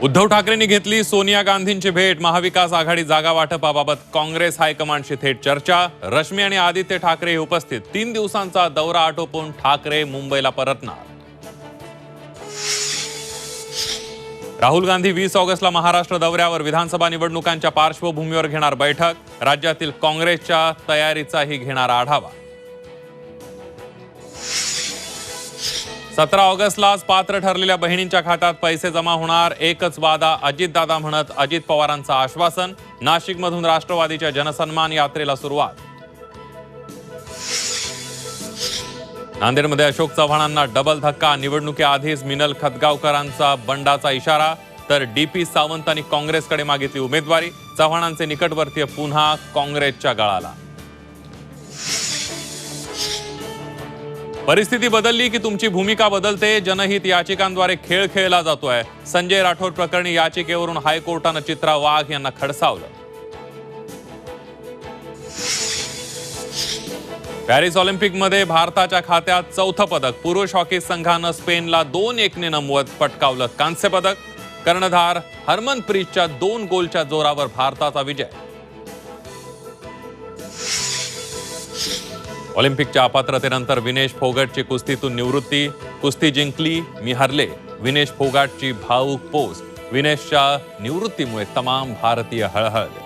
उद्धव ठाकरेंनी घेतली सोनिया गांधींची भेट. महाविकास आघाडी जागा वाटपाबाबत काँग्रेस हायकमांडशी थेट चर्चा. रश्मी आणि आदित्य ठाकरे उपस्थित. 3 दिवसांचा दौरा आटोपून ठाकरे मुंबईला परतणार. राहुल गांधी 20 ऑगस्टला महाराष्ट्र दौऱ्यावर. विधानसभा निवडणुकांच्या पार्श्वभूमीवर घेणार बैठक. राज्यातील काँग्रेसच्या तयारीचाही घेणार आढावा. 17 ऑगस्टलाच पात्र ठरलेल्या बहिणींच्या खात्यात पैसे जमा होणार. एकच वादा अजितदादा म्हणत अजित पवारांचं आश्वासन. नाशिकमधून राष्ट्रवादीच्या जनसन्मान यात्रेला सुरुवात. नांदेडमध्ये अशोक चव्हाणांना डबल धक्का. निवडणुकीआधीच मिनल खतगावकरांचा बंडाचा इशारा. तर डीपी सावंतांनी काँग्रेसकडे मागितली उमेदवारी. चव्हाणांचे निकटवर्तीय पुन्हा काँग्रेसच्या गळाला. परिस्थिती बदलली की तुमची भूमिका बदलते. जनहित याचिकांद्वारे खेळ खेळला जातोय. संजय राठोड प्रकरणी याचिकेवरून हायकोर्टानं चित्रा वाघ यांना खडसावलं. पॅरिस ऑलिम्पिकमध्ये भारताच्या खात्यात 4थं पदक. पुरुष हॉकी संघानं स्पेनला 2-1 नमवत पटकावलं कांस्य पदक. कर्णधार हरमनप्रीतच्या 2 गोलच्या जोरावर भारताचा विजय. ऑलिम्पिकच्या अपात्रतेनंतर विनेश फोगाटची कुस्तीतून निवृत्ती. कुस्ती जिंकली, मी हरले. विनेश फोगाटची भावूक पोस्ट. विनेशच्या निवृत्तीमुळे तमाम भारतीय हळहळले.